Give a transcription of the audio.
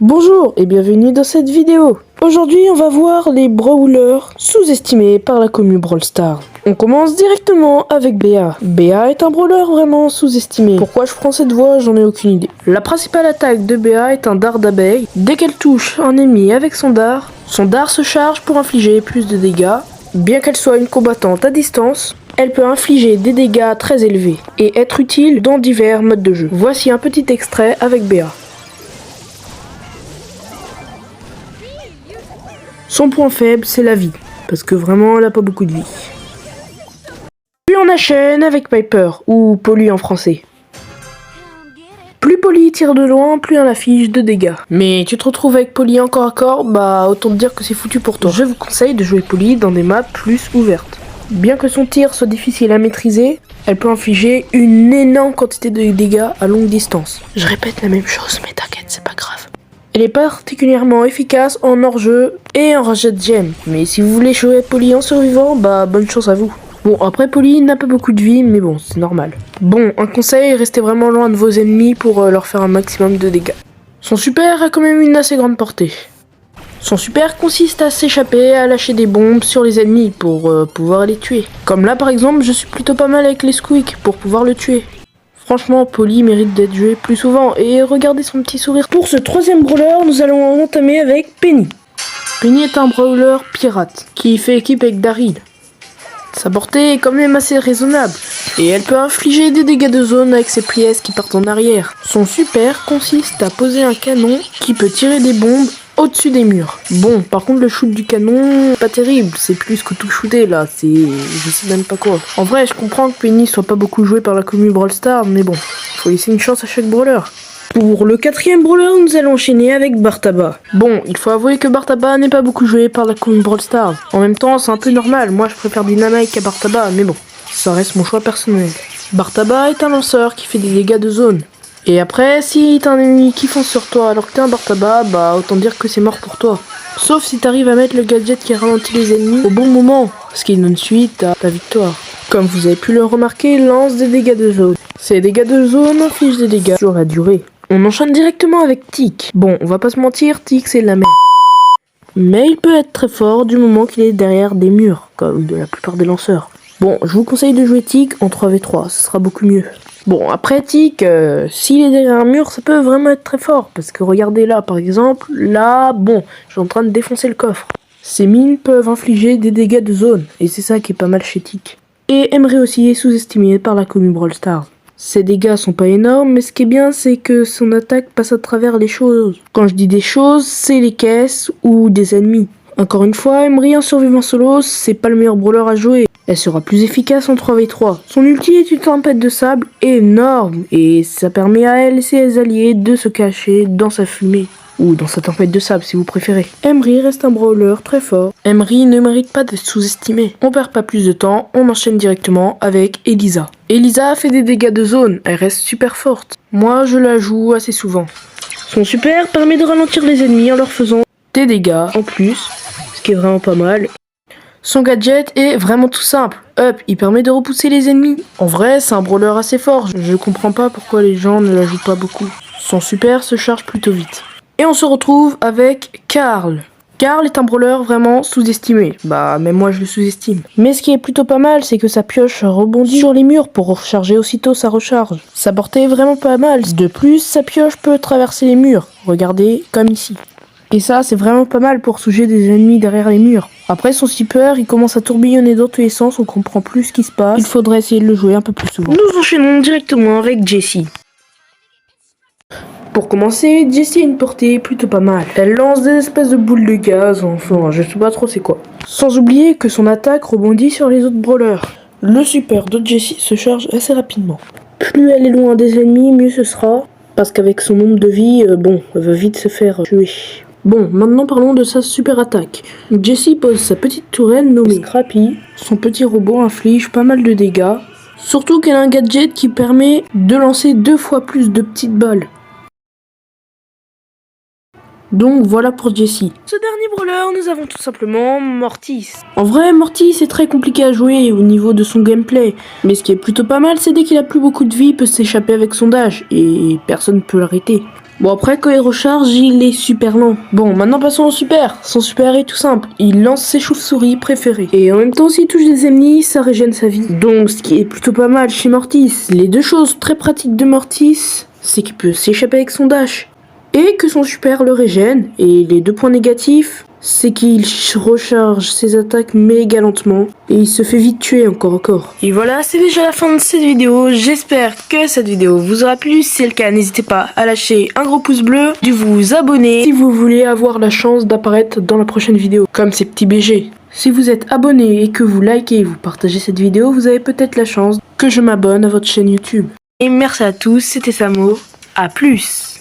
Bonjour et bienvenue dans cette vidéo. Aujourd'hui on va voir les brawlers sous-estimés par la commu Brawl Stars. On commence directement avec Béa. Béa est un brawler vraiment sous-estimé. Pourquoi je prends cette voie, j'en ai aucune idée. La principale attaque de Béa est un dard d'abeille. Dès qu'elle touche un ennemi avec son dard se charge pour infliger plus de dégâts. Bien qu'elle soit une combattante à distance, elle peut infliger des dégâts très élevés et être utile dans divers modes de jeu. Voici un petit extrait avec Béa. Son point faible, c'est la vie, parce que vraiment, elle a pas beaucoup de vie. Puis on enchaîne avec Piper, ou Polly en français. Plus Polly tire de loin, plus elle affiche de dégâts. Mais tu te retrouves avec Polly encore à corps, bah autant te dire que c'est foutu pour toi. Je vous conseille de jouer Polly dans des maps plus ouvertes. Bien que son tir soit difficile à maîtriser, elle peut infliger une énorme quantité de dégâts à longue distance. Je répète la même chose, mais t'inquiète, c'est pas grave. Elle est particulièrement efficace en hors-jeu et en rejet de gemmes. Mais si vous voulez jouer Polly en survivant, bah bonne chance à vous. Bon, après Polly n'a pas beaucoup de vie, mais bon, c'est normal. Bon, un conseil, restez vraiment loin de vos ennemis pour leur faire un maximum de dégâts. Son super a quand même une assez grande portée. Son super consiste à s'échapper, à lâcher des bombes sur les ennemis pour pouvoir les tuer. Comme là par exemple, je suis plutôt pas mal avec les squeaks pour pouvoir le tuer. Franchement, Polly mérite d'être joué plus souvent et regardez son petit sourire. Pour ce troisième brawler, nous allons entamer avec Penny. Penny est un brawler pirate qui fait équipe avec Daryl. Sa portée est quand même assez raisonnable et elle peut infliger des dégâts de zone avec ses pièces qui partent en arrière. Son super consiste à poser un canon qui peut tirer des bombes au-dessus des murs. Bon, par contre le shoot du canon, pas terrible, c'est plus que tout shooter là, c'est... je sais même pas quoi. En vrai, je comprends que Penny soit pas beaucoup joué par la commu Brawl Stars, mais bon, faut laisser une chance à chaque brawler. Pour le quatrième brawler, nous allons enchaîner avec Bartaba. Bon, il faut avouer que Bartaba n'est pas beaucoup joué par la commu Brawl Stars. En même temps, c'est un peu normal, moi je préfère Dynamite qu'à Bartaba, mais bon, ça reste mon choix personnel. Bartaba est un lanceur qui fait des dégâts de zone. Et après, si t'as un ennemi qui fonce sur toi alors que t'es un Bartaba, bah autant dire que c'est mort pour toi. Sauf si t'arrives à mettre le gadget qui ralentit les ennemis au bon moment, ce qui donne suite à ta victoire. Comme vous avez pu le remarquer, il lance des dégâts de zone. Ces dégâts de zone infligent des dégâts sur la durée. On enchaîne directement avec Tick. Bon, on va pas se mentir, Tick c'est de la merde. Mais il peut être très fort du moment qu'il est derrière des murs, comme de la plupart des lanceurs. Bon, je vous conseille de jouer Tick en 3v3, ce sera beaucoup mieux. Bon, après Tick, s'il est derrière un mur, ça peut vraiment être très fort. Parce que regardez là, par exemple, là, bon, je suis en train de défoncer le coffre. Ces mines peuvent infliger des dégâts de zone, et c'est ça qui est pas mal chez Tick. Et Emery aussi est sous-estimé par la commu Brawl Stars. Ses dégâts sont pas énormes, mais ce qui est bien, c'est que son attaque passe à travers les choses. Quand je dis des choses, c'est les caisses ou des ennemis. Encore une fois, Emery en survivant solo, c'est pas le meilleur brawler à jouer. Elle sera plus efficace en 3v3. Son ulti est une tempête de sable énorme et ça permet à elle et ses alliés de se cacher dans sa fumée. Ou dans sa tempête de sable si vous préférez. Emery reste un brawler très fort. Emery ne mérite pas d'être sous-estimé. On perd pas plus de temps, on enchaîne directement avec Elisa. Elisa fait des dégâts de zone, elle reste super forte. Moi je la joue assez souvent. Son super permet de ralentir les ennemis en leur faisant des dégâts en plus, ce qui est vraiment pas mal. Son gadget est vraiment tout simple. Up, il permet de repousser les ennemis. En vrai, c'est un brawler assez fort. Je comprends pas pourquoi les gens ne la jouent pas beaucoup. Son super se charge plutôt vite. Et on se retrouve avec Carl. Carl est un brawler vraiment sous-estimé. Bah, même moi je le sous-estime. Mais ce qui est plutôt pas mal, c'est que sa pioche rebondit sur les murs pour recharger aussitôt sa recharge. Sa portée est vraiment pas mal. De plus, sa pioche peut traverser les murs. Regardez, comme ici. Et ça, c'est vraiment pas mal pour souiller des ennemis derrière les murs. Après, son super, il commence à tourbillonner dans tous les sens, on comprend plus ce qui se passe. Il faudrait essayer de le jouer un peu plus souvent. Nous enchaînons directement avec Jessie. Pour commencer, Jessie a une portée plutôt pas mal. Elle lance des espèces de boules de gaz, enfin, je sais pas trop c'est quoi. Sans oublier que son attaque rebondit sur les autres brawlers. Le super de Jessie se charge assez rapidement. Plus elle est loin des ennemis, mieux ce sera. Parce qu'avec son nombre de vie, bon, elle va vite se faire tuer. Bon, maintenant parlons de sa super attaque. Jessie pose sa petite tourelle nommée Scrappy. Son petit robot inflige pas mal de dégâts. Surtout qu'elle a un gadget qui permet de lancer 2 fois plus de petites balles. Donc voilà pour Jessie. Ce dernier brawler, nous avons tout simplement Mortis. En vrai, Mortis est très compliqué à jouer au niveau de son gameplay. Mais ce qui est plutôt pas mal, c'est dès qu'il a plus beaucoup de vie, il peut s'échapper avec son dash. Et personne ne peut l'arrêter. Bon après quand il recharge, il est super lent. Bon maintenant passons au super. Son super est tout simple. Il lance ses chauves-souris préférées. Et en même temps s'il touche des ennemis, ça régène sa vie. Donc ce qui est plutôt pas mal chez Mortis. Les deux choses très pratiques de Mortis, c'est qu'il peut s'échapper avec son dash. Et que son super le régène. Et les deux points négatifs, c'est qu'il recharge ses attaques méga lentement et il se fait vite tuer encore. Et voilà, c'est déjà la fin de cette vidéo. J'espère que cette vidéo vous aura plu. Si c'est le cas, n'hésitez pas à lâcher un gros pouce bleu, de vous abonner si vous voulez avoir la chance d'apparaître dans la prochaine vidéo, comme ces petits BG. Si vous êtes abonné et que vous likez et vous partagez cette vidéo, vous avez peut-être la chance que je m'abonne à votre chaîne YouTube. Et merci à tous, c'était Samo, à plus.